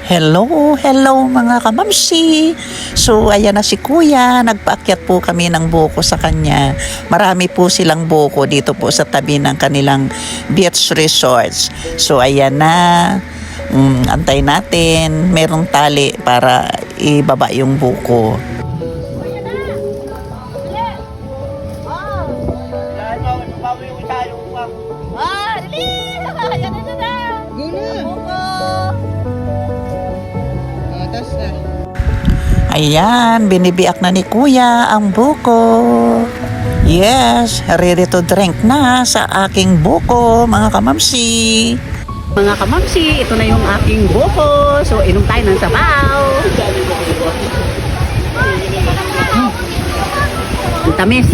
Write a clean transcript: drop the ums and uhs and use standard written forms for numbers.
Hello mga kamamsi. So ayan na si Kuya, nagpaakyat po kami ng buko sa kanya. Marami po silang buko dito po sa tabi ng kanilang beach resorts. So ayan na, antay natin, merong tali para ibaba yung buko. Ayan, binibiak na ni Kuya ang buko. Yes, ready to drink na sa aking buko, mga kamamsi. Mga kamamsi, ito na yung aking buko. So, inom tayo ng sabaw. Ang tamis.